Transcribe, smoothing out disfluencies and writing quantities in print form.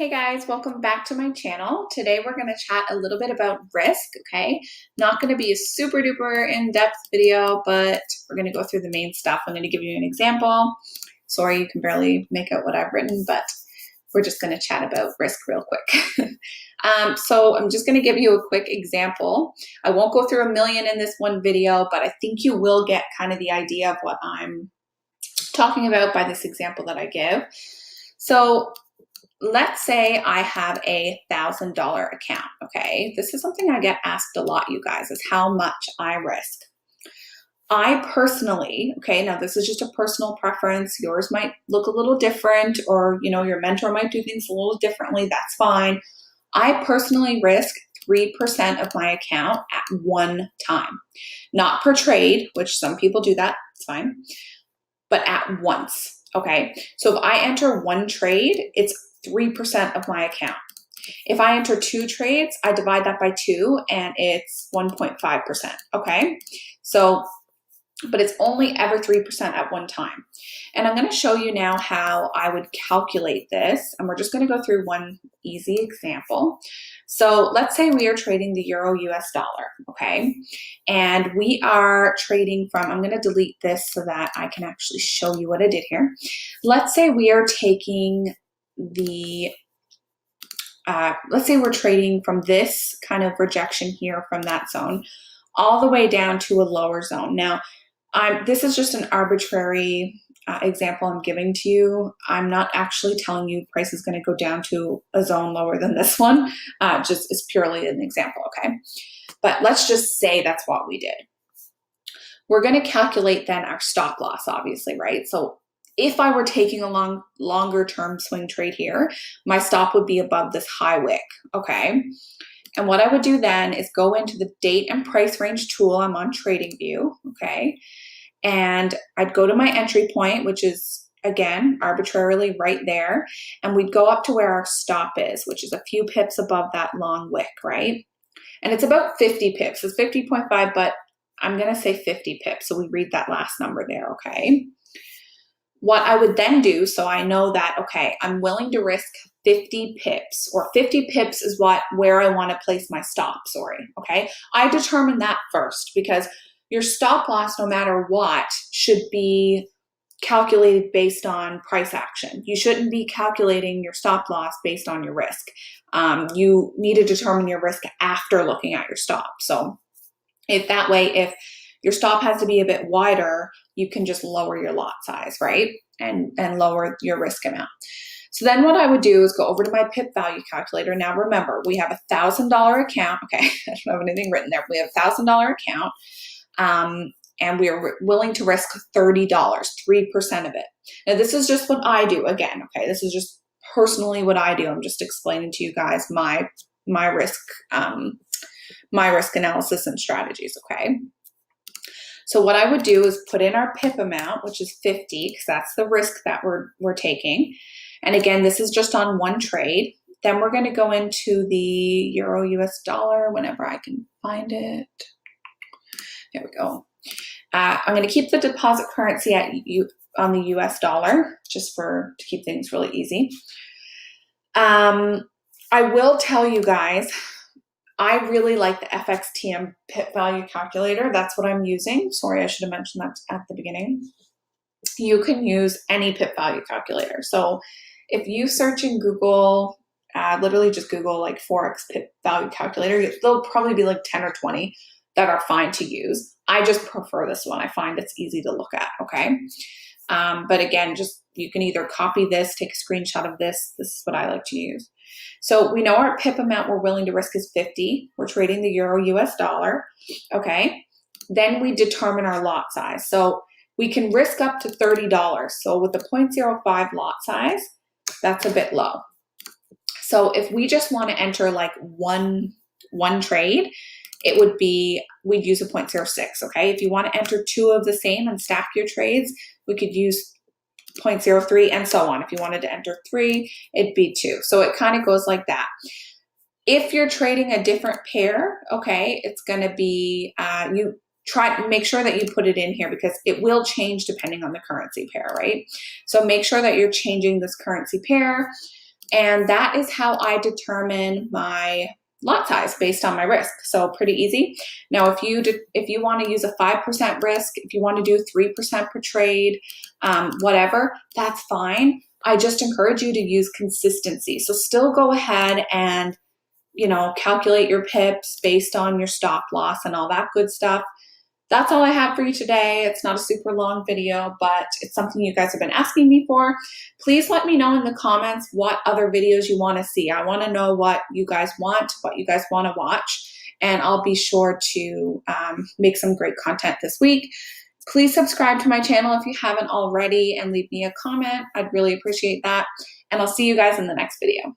Hey guys, welcome back to my channel. Today we're going to chat a little bit about risk, okay? Not going to be a super duper in-depth video, but we're going to go through the main stuff. I'm going to give you an example. Sorry, you can barely make out what I've written, but we're just going to chat about risk real quick. So I'm just going to give you a quick example. I won't go through a million in this one video, but I think you will get kind of the idea of what I'm talking about by this example that I give. So let's say I have a $1,000 account, okay? This is something I get asked a lot, you guys, is how much I risk. I personally, okay, now this is just a personal preference. Yours might look a little different, or, you know, your mentor might do things a little differently. That's fine. I personally risk 3% of my account at one time. Not per trade, which some people do that, it's fine, but at once, okay? So if I enter one trade, it's 3% of my account. If I enter two trades, I divide that by 2 and it's 1.5%, okay? So, but it's only ever 3% at one time. And I'm gonna show you now how I would calculate this. And we're just gonna go through one easy example. So let's say we are trading the euro US dollar, okay? And we are trading from, I'm gonna delete this so that I can actually show you what I did here. Let's say we are taking let's say we're trading from this kind of rejection here from that zone all the way down to a lower zone. Now, this is just an arbitrary example I'm giving to you. I'm not actually telling you price is going to go down to a zone lower than this one. Just is purely an example, okay? But let's just say that's what we did. We're going to calculate then our stop loss, obviously, right? So if I were taking a longer term swing trade here, my stop would be above this high wick, okay? And what I would do then is go into the date and price range tool. I'm on TradingView, okay? And I'd go to my entry point, which is, again, arbitrarily right there. And we'd go up to where our stop is, which is a few pips above that long wick, right? And it's about 50 pips. It's 50.5, but I'm going to say 50 pips. So we read that last number there, okay? What I would then do, so I know that, okay, I'm willing to risk 50 pips, or 50 pips is where I want to place my stop, okay? I determine that first, because your stop loss, no matter what, should be calculated based on price action. You shouldn't be calculating your stop loss based on your risk. You need to determine your risk after looking at your stop. So if your stop has to be a bit wider, you can just lower your lot size, right? And lower your risk amount. So then what I would do is go over to my pip value calculator. Now remember, we have a $1,000 account. Okay, I don't have anything written there. We have a $1,000 account. And we are willing to risk $30, 3% of it. Now this is just what I do again, okay? This is just personally what I do. I'm just explaining to you guys my risk analysis and strategies, okay? So what I would do is put in our pip amount, which is 50, because that's the risk that we're taking. And again, this is just on one trade. Then we're going to go into the euro US dollar whenever I can find it. There we go. I'm going to keep the deposit currency on the US dollar, just to keep things really easy. I will tell you guys, I really like the FXTM pip value calculator. That's what I'm using. Sorry, I should have mentioned that at the beginning. You can use any pip value calculator. So if you search in Google, literally just Google like Forex pip value calculator, there'll probably be like 10 or 20 that are fine to use. I just prefer this one. I find it's easy to look at, okay? But again, you can either copy this, take a screenshot of this. This is what I like to use. So we know our pip amount we're willing to risk is 50. We're trading the euro US dollar, okay? Then we determine our lot size. So we can risk up to $30. So with the 0.05 lot size, that's a bit low. So if we just want to enter like one trade, it would be, we'd use a 0.06, okay? If you want to enter two of the same and stack your trades, we could use 0.03 and so on. If you wanted to enter 3, it'd be 2. So it kind of goes like that. If you're trading a different pair, okay, it's going to be, you try to make sure that you put it in here because it will change depending on the currency pair, right? So make sure that you're changing this currency pair. And that is how I determine my lot size based on my risk. So pretty easy. Now, if you want to use a 5% risk, if you want to do 3% per trade, whatever, that's fine. I just encourage you to use consistency. So still go ahead and, calculate your pips based on your stop loss and all that good stuff. That's all I have for you today. It's not a super long video, but it's something you guys have been asking me for. Please let me know in the comments what other videos you want to see. I want to know what you guys want, what you guys want to watch, and I'll be sure to make some great content this week. Please subscribe to my channel if you haven't already and leave me a comment. I'd really appreciate that. And I'll see you guys in the next video.